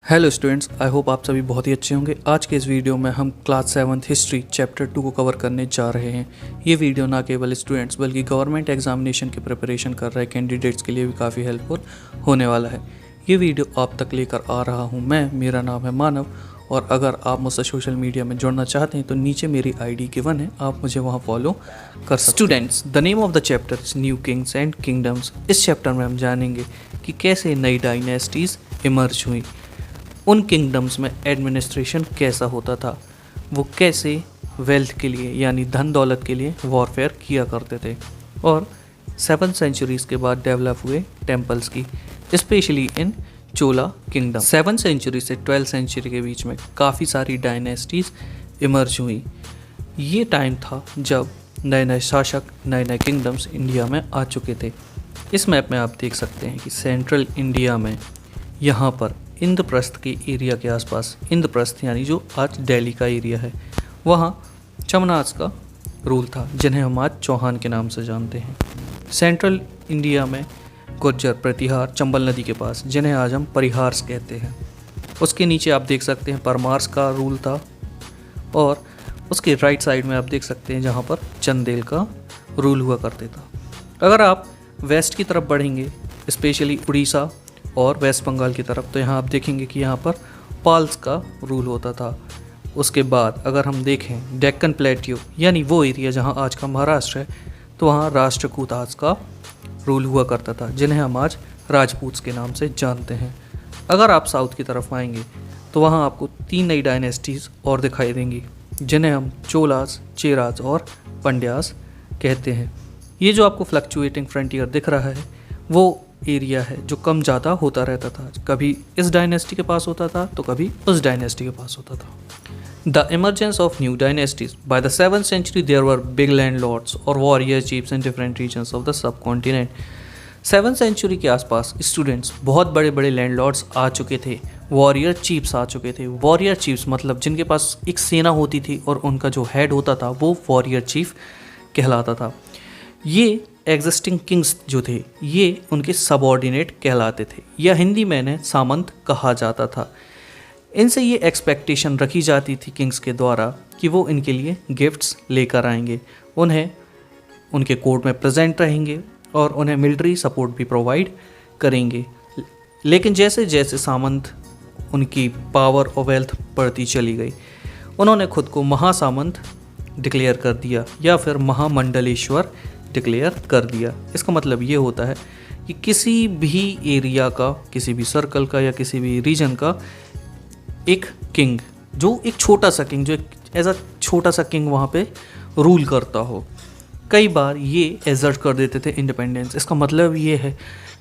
Hello students, I hope आप सभी बहुत ही अच्छे होंगे। आज के इस वीडियो में हम क्लास 7 हिस्ट्री चैप्टर 2 को कवर करने जा रहे हैं। ये वीडियो ना केवल स्टूडेंट्स बल्कि गवर्नमेंट एग्जामिनेशन की प्रिपरेशन कर रहे कैंडिडेट्स के लिए भी काफ़ी हेल्पफुल होने वाला है। ये वीडियो आप तक लेकर आ रहा हूँ मेरा नाम है मानव, और अगर आप मुझसे सोशल मीडिया में जुड़ना चाहते हैं तो नीचे मेरी ID गिवन है, आप मुझे वहाँ फॉलो कर सकते हैं। Students, the name of the chapter is new Kings and kingdoms. इस चैप्टर में हम जानेंगे कि कैसे नई डायनेस्टीज़ इमर्ज हुई, उन किंगडम्स में एडमिनिस्ट्रेशन कैसा होता था, वो कैसे वेल्थ के लिए यानी धन दौलत के लिए वॉरफेयर किया करते थे, और 7 सेंचुरीज़ के बाद डेवलप हुए टेम्पल्स की, specially in Chola kingdom. 7 century से 12 सेंचुरी के बीच में काफ़ी सारी डायनेस्टीज़ इमर्ज हुई। ये टाइम था जब नए नए शासक, नए नए किंगडम्स इंडिया में आ चुके थे। इस मैप में आप देख सकते हैं कि सेंट्रल इंडिया में यहाँ पर इंद्रप्रस्थ के एरिया के आसपास, इंद्रप्रस्थ यानी जो आज दिल्ली का एरिया है, वहाँ चमनाज का रूल था, जिन्हें हम आज चौहान के नाम से जानते हैं। सेंट्रल इंडिया में गुर्जर, प्रतिहार, चंबल नदी के पास, जिन्हें आज हम परिहार्स कहते हैं। उसके नीचे आप देख सकते हैं परमार्स का रूल था, और उसके राइट साइड में आप देख सकते हैं जहाँ पर चंदेल का रूल हुआ करते था। अगर आप वेस्ट की तरफ बढ़ेंगे, स्पेशली उड़ीसा और वेस्ट बंगाल की तरफ, तो यहाँ आप देखेंगे कि यहाँ पर पाल्स का रूल होता था। उसके बाद अगर हम देखें डेक्कन प्लेट्यू यानी वो एरिया जहाँ आज का महाराष्ट्र है, तो वहाँ राष्ट्रकूट आज का रूल हुआ करता था, जिन्हें हम आज राजपूत के नाम से जानते हैं। अगर आप साउथ की तरफ आएंगे तो वहाँ आपको 3 नई डायनेस्टीज़ और दिखाई देंगी, जिन्हें हम चोलास, चेराज और पंड्यास कहते हैं। ये जो आपको फ्लक्चुएटिंग फ्रंटियर दिख रहा है, वो एरिया है जो कम ज़्यादा होता रहता था। कभी इस डायनेस्टी के पास होता था तो कभी उस डायनेस्टी के पास होता था। The emergence of new dynasties. By the 7th century there were big landlords और warrior chiefs in different regions of the subcontinent. 7th century के आसपास स्टूडेंट्स बहुत बड़े बड़े लैंड लॉर्ड्स आ चुके थे, वॉरियर चीफ्स आ चुके थे। वॉरियर चीफ्स मतलब जिनके पास एक सेना होती थी और उनका जो हेड होता था वो वॉरियर चीफ कहलाता था। ये एग्जिस्टिंग किंग्स जो थे, ये उनके सबऑर्डिनेट कहलाते थे, या हिंदी में इन्हें सामंत कहा जाता था। इनसे ये एक्सपेक्टेशन रखी जाती थी किंग्स के द्वारा कि वो इनके लिए गिफ्ट्स लेकर आएंगे, उन्हें उनके कोर्ट में प्रेजेंट रहेंगे और उन्हें मिलिट्री सपोर्ट भी प्रोवाइड करेंगे। लेकिन जैसे जैसे सामंत उनकी पावर और वेल्थ बढ़ती चली गई, उन्होंने खुद को महासामंत डिक्लेयर कर दिया या फिर महामंडलेश्वर डिक्लेयर कर दिया। इसका मतलब ये होता है कि किसी भी एरिया का, किसी भी सर्कल का या किसी भी रीजन का एक किंग, जो एक छोटा सा किंग, जो एक ऐसा छोटा सा किंग वहाँ पे रूल करता हो। कई बार ये एजर्ट कर देते थे इंडिपेंडेंस। इसका मतलब ये है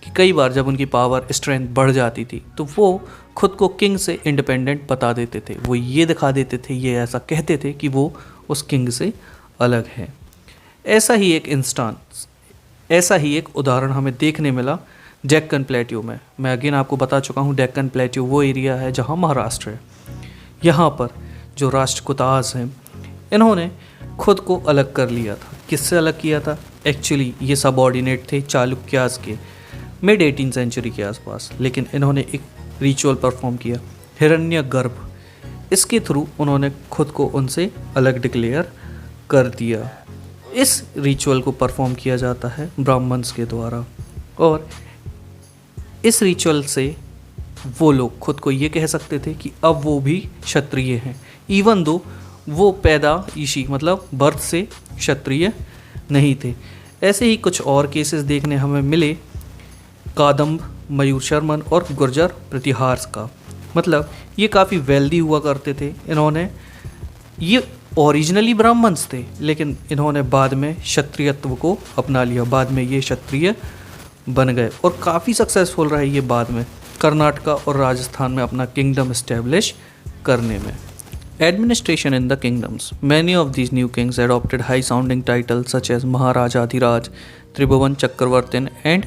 कि कई बार जब उनकी पावर स्ट्रेंथ बढ़ जाती थी तो वो खुद को किंग से इंडिपेंडेंट बता देते थे। वो ये दिखा देते थे, ये ऐसा कहते थे कि वो उस किंग से अलग है। ऐसा ही एक उदाहरण हमें देखने मिला डेक्कन प्लेट्यू में। मैं अगेन आपको बता चुका हूँ, डेक्कन प्लेट्यू वो एरिया है जहाँ महाराष्ट्र है। यहाँ पर जो राष्ट्रकूटास हैं, इन्होंने खुद को अलग कर लिया था। किससे अलग किया था? एक्चुअली ये सबऑर्डिनेट थे चालुक्यास के मिड 18th सेंचुरी के आसपास, लेकिन इन्होंने एक रिचुअल परफॉर्म किया, हिरण्यगर्भ। इसके थ्रू उन्होंने खुद को उनसे अलग डिक्लेयर कर दिया। इस रिचुअल को परफॉर्म किया जाता है ब्राह्मण्स के द्वारा, और इस रिचुअल से वो लोग खुद को ये कह सकते थे कि अब वो भी क्षत्रिय हैं, इवन दो वो पैदाइशी मतलब बर्थ से क्षत्रिय नहीं थे। ऐसे ही कुछ और केसेस देखने हमें मिले कादम्ब, मयूर शर्मन और गुर्जर प्रतिहार्स का। मतलब ये काफ़ी वेल्दी हुआ करते थे। इन्होंने ये ओरिजिनली ब्राह्मण्स थे, लेकिन इन्होंने बाद में क्षत्रियत्व को अपना लिया। बाद में ये क्षत्रिय बन गए और काफ़ी सक्सेसफुल रहे ये बाद में कर्नाटका और राजस्थान में अपना किंगडम इस्टेब्लिश करने में। Administration in the kingdoms. Many of these new kings adopted high sounding titles such as Maharajadhiraja, Tribhuvana Chakravartin and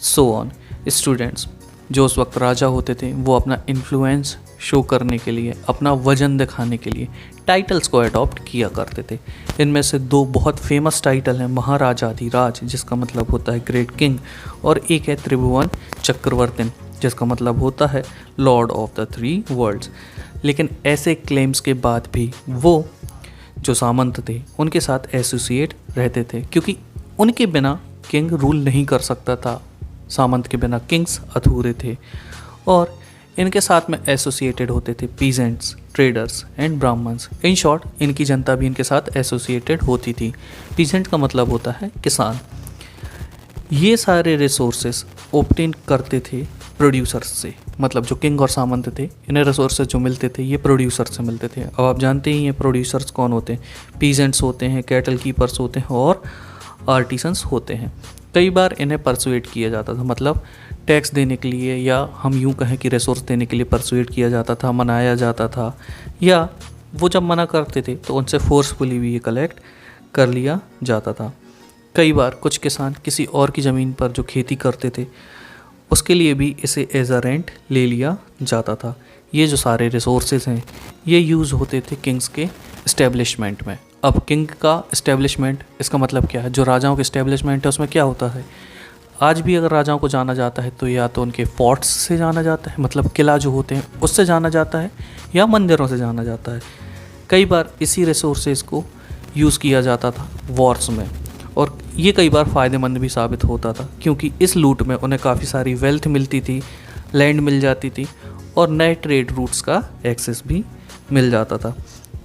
so on. Students, जो उस वक्त राजा होते थे, वो अपना इन्फ्लुएंस शो करने के लिए, अपना वजन दिखाने के लिए टाइटल्स को अडॉप्ट किया करते थे। इनमें से 2 बहुत फेमस टाइटल हैं, महाराजाधिराज जिसका मतलब होता है ग्रेट किंग, और एक है त्रिभुवन चक्रवर्तिन जिसका मतलब होता है Lord of the three world's. लेकिन ऐसे क्लेम्स के बाद भी वो जो सामंत थे उनके साथ एसोसिएट रहते थे, क्योंकि उनके बिना किंग रूल नहीं कर सकता था। सामंत के बिना किंग्स अधूरे थे और इनके साथ में एसोसिएटेड होते थे peasants, traders and Brahmins. In short इनकी जनता भी इनके साथ एसोसिएटेड होती थी। पीजेंट का मतलब होता है किसान। ये सारे रिसोर्सेस ऑब्टेन करते थे प्रोड्यूसर्स से, मतलब जो किंग और सामंत थे इन्हें रिसोर्सेज जो मिलते थे ये प्रोड्यूसर्स से मिलते थे। अब आप जानते ही हैं प्रोड्यूसर्स कौन होते हैं, पीजेंट्स होते हैं, कैटल कीपर्स होते हैं और आर्टिसंस होते हैं। कई बार इन्हें परसुएट किया जाता था, मतलब टैक्स देने के लिए या हम यूँ कहें कि रिसोर्स देने के लिए परसुएट किया जाता था, मनाया जाता था, या वो जब मना करते थे तो उनसे फोर्सफुली भी ये कलेक्ट कर लिया जाता था। कई बार कुछ किसान किसी और की ज़मीन पर जो खेती करते थे उसके लिए भी इसे एज अ रेंट ले लिया जाता था। ये जो सारे रिसोर्सेज हैं ये यूज़ होते थे किंग्स के इस्टेब्लिशमेंट में। अब किंग का इस्टेब्लिशमेंट, इसका मतलब क्या है, जो राजाओं के इस्टेब्लिशमेंट है उसमें क्या होता है, आज भी अगर राजाओं को जाना जाता है तो या तो उनके फोर्ट्स से जाना जाता है, मतलब किला जो होते हैं उससे जाना जाता है, या मंदिरों से जाना जाता है। कई बार इसी रिसोर्सेज को यूज़ किया जाता था वॉर्स में, और ये कई बार फ़ायदेमंद भी साबित होता था, क्योंकि इस लूट में उन्हें काफ़ी सारी वेल्थ मिलती थी, लैंड मिल जाती थी और नए ट्रेड रूट्स का एक्सेस भी मिल जाता था।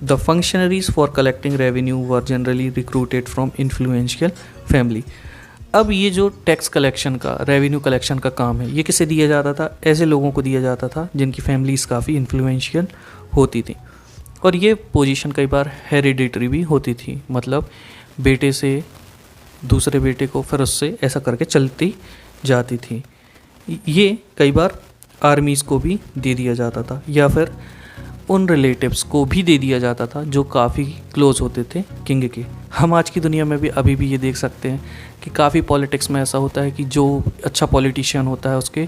The functionaries for collecting revenue were generally recruited from influential family. अब ये जो टैक्स कलेक्शन का, रेवेन्यू कलेक्शन का काम है ये किसे दिया जाता था, ऐसे लोगों को दिया जाता था जिनकी फैमिलीज़ काफ़ी इन्फ्लुएंशियल होती थी। और ये पोजीशन कई बार हेरिडिटरी भी होती थी, मतलब बेटे से दूसरे बेटे को, फिर उससे ऐसा करके चलती जाती थी। ये कई बार आर्मीज़ को भी दे दिया जाता था, या फिर उन रिलेटिव्स को भी दे दिया जाता था जो काफ़ी क्लोज होते थे किंग के। हम आज की दुनिया में भी अभी भी ये देख सकते हैं कि काफ़ी पॉलिटिक्स में ऐसा होता है कि जो अच्छा पॉलिटिशियन होता है उसके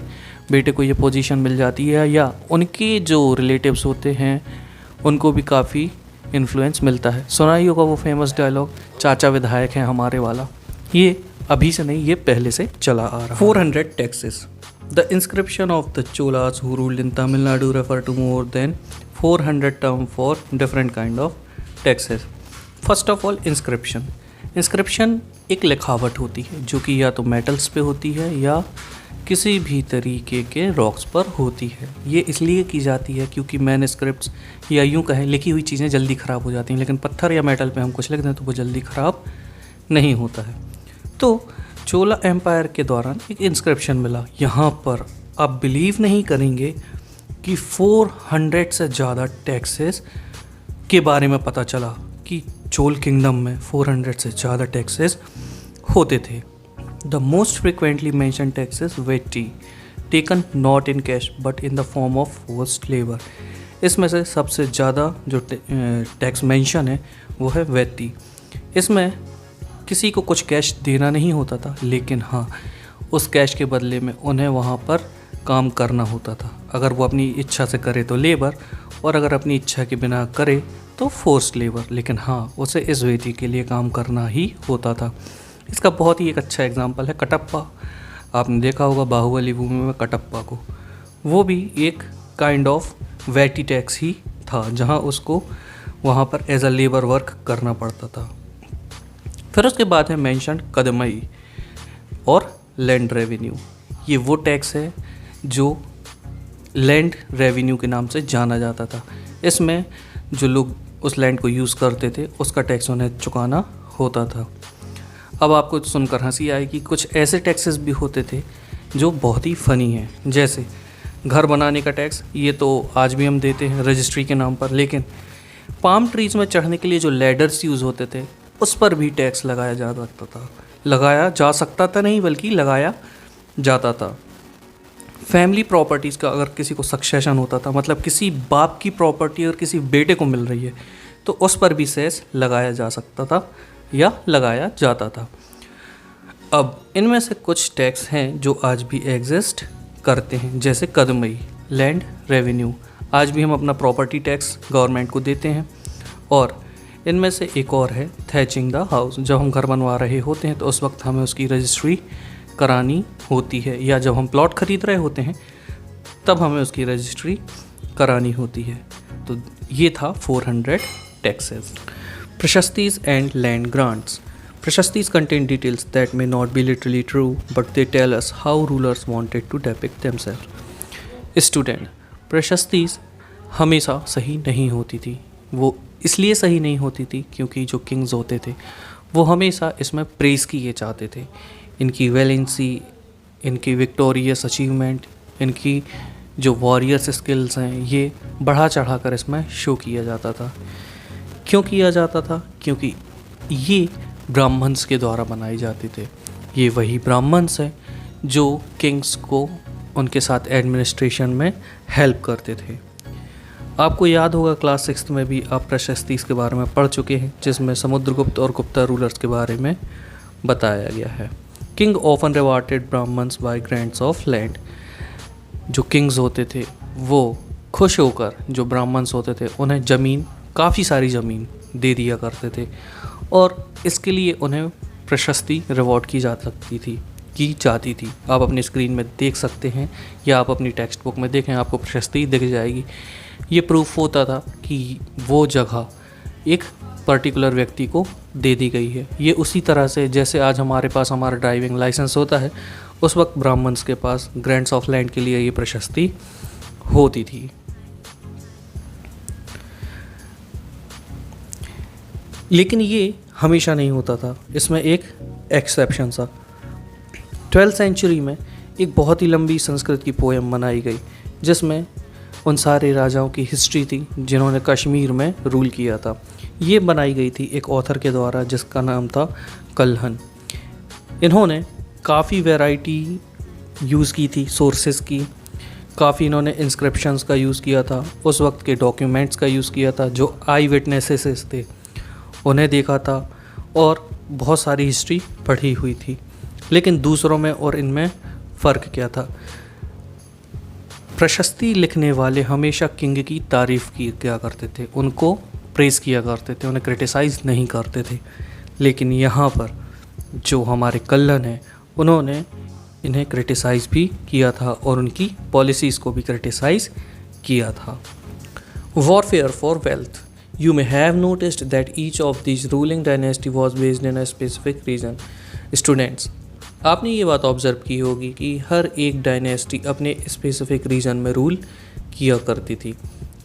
बेटे को ये पोजीशन मिल जाती है, या उनके जो रिलेटिव्स होते हैं उनको भी काफ़ी इन्फ्लुएंस मिलता है। सुना ही होगा वो फेमस डायलॉग, चाचा विधायक हैं हमारे वाला। ये अभी से नहीं, ये पहले से चला आ रहा है। 400 taxes. The inscription of the Cholas who ruled in Tamil Nadu refer to more than 400 term for different kind of taxes. First of all inscription. Inscription एक लिखावट होती है जो कि या तो मेटल्स पे होती है या किसी भी तरीके के रॉक्स पर होती है। ये इसलिए की जाती है क्योंकि मैनस्क्रिप्ट्स या यूँ कहें लिखी हुई चीज़ें जल्दी ख़राब हो जाती हैं, लेकिन पत्थर या मेटल पे हम कुछ लिख दें तो वो जल्दी ख़राब नहीं होता है। तो चोला एम्पायर के दौरान एक इंस्क्रिप्शन मिला, यहाँ पर आप बिलीव नहीं करेंगे कि 400 से ज़्यादा टैक्सेस के बारे में पता चला कि चोल किंगडम में 400 से ज़्यादा टैक्सेस होते थे। The most frequently mention taxes vetti taken not in cash but in the form of forced labour. इसमें से सबसे ज़्यादा जो टैक्स मेंशन है वो है वेटी। इसमें किसी को कुछ कैश देना नहीं होता था, लेकिन हाँ उस कैश के बदले में उन्हें वहाँ पर काम करना होता था। अगर वो अपनी इच्छा से करे तो लेबर, और अगर अपनी इच्छा के बिना करे तो फोर्स्ड लेबर, लेकिन हाँ उसे इस वेटी के लिए काम करना ही होता था। इसका बहुत ही एक अच्छा एग्जांपल है कटप्पा। आपने देखा होगा बाहुबली मूवी में कटप्पा को, वो भी एक काइंड ऑफ वेटी टैक्स ही था जहाँ उसको वहाँ पर एज अ लेबर वर्क करना पड़ता था। फिर उसके बाद है मेंशन कदमई और लैंड रेवेन्यू। ये वो टैक्स है जो लैंड रेवेन्यू के नाम से जाना जाता था। इसमें जो लोग उस लैंड को यूज़ करते थे उसका टैक्स उन्हें चुकाना होता था। अब आपको सुनकर हंसी आएगी, कुछ ऐसे टैक्सेस भी होते थे जो बहुत ही फ़नी हैं, जैसे घर बनाने का टैक्स। ये तो आज भी हम देते हैं रजिस्ट्री के नाम पर, लेकिन पाम ट्रीज़ में चढ़ने के लिए जो लैडर्स यूज़ होते थे उस पर भी टैक्स लगाया जा सकता था। लगाया जा सकता था नहीं, बल्कि लगाया जाता था। फैमिली प्रॉपर्टीज़ का अगर किसी को सक्सेशन होता था, मतलब किसी बाप की प्रॉपर्टी अगर किसी बेटे को मिल रही है तो उस पर भी सेस लगाया जा सकता था या लगाया जाता था। अब इनमें से कुछ टैक्स हैं जो आज भी एग्जिस्ट करते हैं, जैसे कदमई, लैंड रेवेन्यू। आज भी हम अपना प्रॉपर्टी टैक्स गवर्नमेंट को देते हैं। और इनमें से एक और है थैचिंग द हाउस। जब हम घर बनवा रहे होते हैं तो उस वक्त हमें उसकी रजिस्ट्री करानी होती है, या जब हम प्लॉट खरीद रहे होते हैं तब हमें उसकी रजिस्ट्री करानी होती है। तो ये था 400 taxes. Prashastis and land grants. Prashastis contain details that may not be literally true, but they tell us how rulers wanted to depict themselves. Student, prashastis हमेशा सही नहीं होती थी। वो इसलिए सही नहीं होती थी क्योंकि जो किंग्स होते थे वो हमेशा इसमें प्रेज़ किए जाते थे। इनकी वेलेंसी, इनकी विक्टोरियस अचीवमेंट, इनकी जो वॉरियर्स स्किल्स हैं, ये बढ़ा चढ़ा कर इसमें शो किया जाता था। क्यों किया जाता था? क्योंकि ये ब्राह्मण्स के द्वारा बनाए जाते थे। ये वही ब्राह्मण्स हैं जो किंग्स को उनके साथ एडमिनिस्ट्रेशन में हेल्प करते थे। आपको याद होगा क्लास 6 में भी आप प्रशस्ति के बारे में पढ़ चुके हैं, जिसमें समुद्रगुप्त और गुप्ता रूलर्स के बारे में बताया गया है। King often rewarded Brahmins by grants of land. जो किंग्स होते थे वो खुश होकर जो ब्राह्मण्स होते थे उन्हें ज़मीन, काफ़ी सारी ज़मीन दे दिया करते थे और इसके लिए उन्हें प्रशस्ति रिवॉर्ड की जाती थी। आप अपनी स्क्रीन में देख सकते हैं या आप अपनी टेक्स्ट बुक में देखें, आपको प्रशस्ति दिख जाएगी। ये प्रूफ होता था कि वो जगह एक पर्टिकुलर व्यक्ति को दे दी गई है। ये उसी तरह से जैसे आज हमारे पास हमारा ड्राइविंग लाइसेंस होता है, उस वक्त ब्राह्मण्स के पास ग्रांट्स ऑफ लैंड के लिए ये प्रशस्ति होती थी। लेकिन ये हमेशा नहीं होता था, इसमें एक एक्सेप्शन था। 12th सेंचुरी में एक बहुत ही लंबी संस्कृत की पोएम बनाई गई जिसमें उन सारे राजाओं की हिस्ट्री थी जिन्होंने कश्मीर में रूल किया था। ये बनाई गई थी एक ऑथर के द्वारा जिसका नाम था कल्हन। इन्होंने काफ़ी वैरायटी यूज़ की थी सोर्सेज की, काफ़ी इन्होंने इंस्क्रिप्शंस का यूज़ किया था, उस वक्त के डॉक्यूमेंट्स का यूज़ किया था, जो आई विटनेसेस थे उन्हें देखा था और बहुत सारी हिस्ट्री पढ़ी हुई थी। लेकिन दूसरों में और इनमें फ़र्क क्या था? प्रशस्ति लिखने वाले हमेशा किंग की तारीफ़ किया करते थे, उनको प्रेज़ किया करते थे, उन्हें क्रिटिसाइज़ नहीं करते थे। लेकिन यहाँ पर जो हमारे कल्हन हैं उन्होंने इन्हें क्रिटिसाइज़ भी किया था और उनकी पॉलिसीज़ को भी क्रिटिसाइज़ किया था। Warfare for wealth. You may have noticed that each of these ruling dynasty was based in a specific region. Students, आपने ये बात ऑब्ज़र्व की होगी कि हर एक डायनेस्टी अपने स्पेसिफिक रीजन में रूल किया करती थी।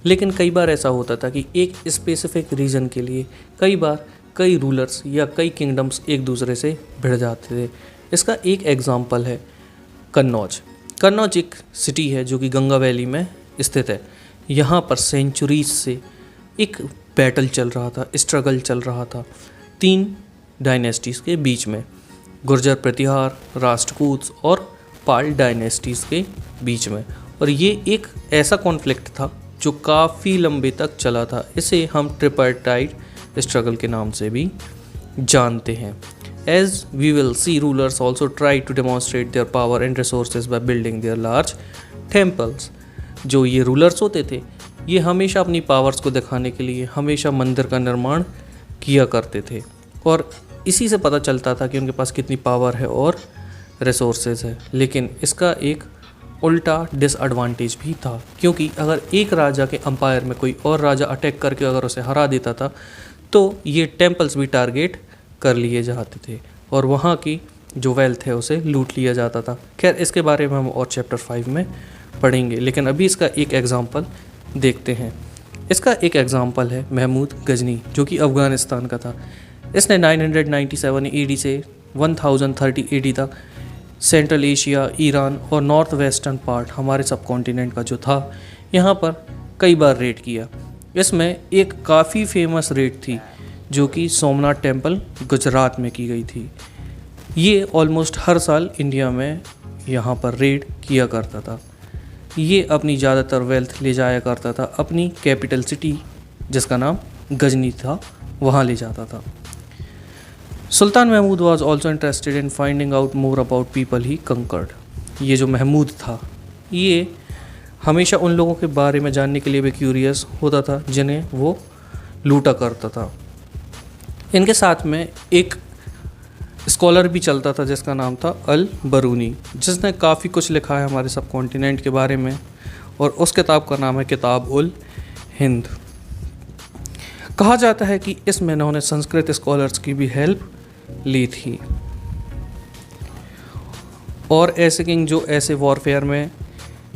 लेकिन कई बार ऐसा होता था कि एक स्पेसिफिक रीजन के लिए कई बार कई रूलर्स या कई किंगडम्स एक दूसरे से भिड़ जाते थे। इसका एक एग्ज़ाम्पल है कन्नौज। कन्नौज एक सिटी है जो कि गंगा वैली में स्थित है। यहाँ पर सेंचुरीज से एक बैटल चल रहा था, स्ट्रगल चल रहा था 3 डायनेस्टीज़ के बीच में, गुर्जर प्रतिहार, राष्ट्रकूट और पाल डायनेस्टीज़ के बीच में। और ये एक ऐसा कॉन्फ्लिक्ट था जो काफ़ी लंबे तक चला था। इसे हम ट्रिपार्टाइट स्ट्रगल के नाम से भी जानते हैं। As we will see, rulers also try to demonstrate their power and resources by building their large temples. जो ये रूलर्स होते थे ये हमेशा अपनी पावर्स को दिखाने के लिए हमेशा मंदिर का निर्माण किया करते थे और इसी से पता चलता था कि उनके पास कितनी पावर है और रिसोर्सेज है। लेकिन इसका एक उल्टा डिसएडवांटेज भी था, क्योंकि अगर एक राजा के अंपायर में कोई और राजा अटैक करके अगर उसे हरा देता था तो ये टेम्पल्स भी टारगेट कर लिए जाते थे और वहाँ की जो वेल्थ है उसे लूट लिया जाता था। खैर, इसके बारे में हम और चैप्टर 5 में पढ़ेंगे, लेकिन अभी इसका एक एग्ज़ाम्पल देखते हैं। इसका एक एग्ज़ाम्पल है महमूद गजनी, जो कि अफ़गानिस्तान का था। इसने 997 AD से 1030 AD तक सेंट्रल एशिया, ईरान और नॉर्थ वेस्टर्न पार्ट हमारे सब कॉन्टिनेंट का जो था यहाँ पर कई बार रेड किया। इसमें एक काफ़ी फेमस रेड थी जो कि सोमनाथ टेम्पल गुजरात में की गई थी। ये ऑलमोस्ट हर साल इंडिया में यहाँ पर रेड किया करता था। ये अपनी ज़्यादातर वेल्थ ले जाया करता था अपनी कैपिटल सिटी जिसका नाम गजनी था, वहाँ ले जाता था। Sultan Mahmud was also interested in finding out more about people he conquered. ये जो महमूद था ये हमेशा उन लोगों के बारे में जानने के लिए भी क्यूरियस होता था जिन्हें वो लूटा करता था। इनके साथ में एक स्कॉलर भी चलता था जिसका नाम था अल बरूनी, जिसने काफ़ी कुछ लिखा है हमारे सब कॉन्टिनेंट के बारे में। और उस किताब का नाम है किताब उल हिंद। कहा जाता है कि इसमें इन्होंने संस्कृत स्कॉलर्स की भी हेल्प ली थी। और ऐसे किंग जो ऐसे वॉरफेयर में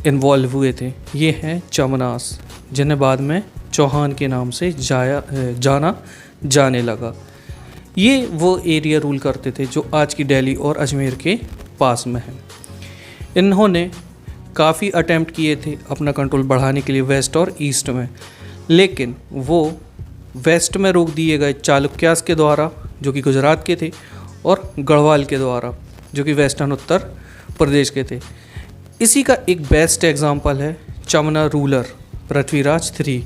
इन्वॉल्व हुए थे ये हैं चमनास, जिन्हें बाद में चौहान के नाम से जाना जाने लगा। ये वो एरिया रूल करते थे जो आज की दिल्ली और अजमेर के पास में है। इन्होंने काफ़ी अटेम्प्ट किए थे अपना कंट्रोल बढ़ाने के लिए वेस्ट और ईस्ट में, लेकिन वो वेस्ट में रोक दिए गए चालुक्यास के द्वारा जो कि गुजरात के थे, और गढ़वाल के द्वारा जो कि वेस्टर्न उत्तर प्रदेश के थे। इसी का एक बेस्ट एग्जाम्पल है चमना रूलर पृथ्वीराज III,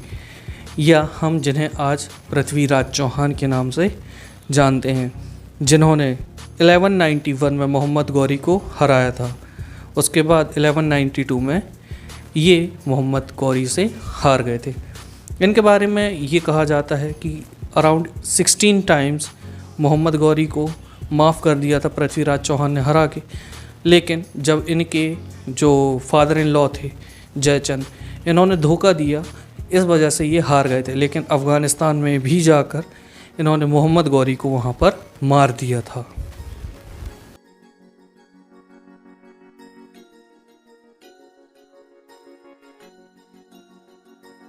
या हम जिन्हें आज पृथ्वीराज चौहान के नाम से जानते हैं, जिन्होंने 1191 में मोहम्मद गौरी को हराया था। उसके बाद 1192 में ये मोहम्मद गौरी से हार गए थे। इनके बारे में ये कहा जाता है कि अराउंड 16 टाइम्स मोहम्मद गौरी को माफ़ कर दिया था पृथ्वीराज चौहान ने हरा के, लेकिन जब इनके जो फादर इन लॉ थे जयचंद, इन्होंने धोखा दिया, इस वजह से ये हार गए थे। लेकिन अफ़गानिस्तान में भी जाकर इन्होंने मोहम्मद गौरी को वहाँ पर मार दिया था।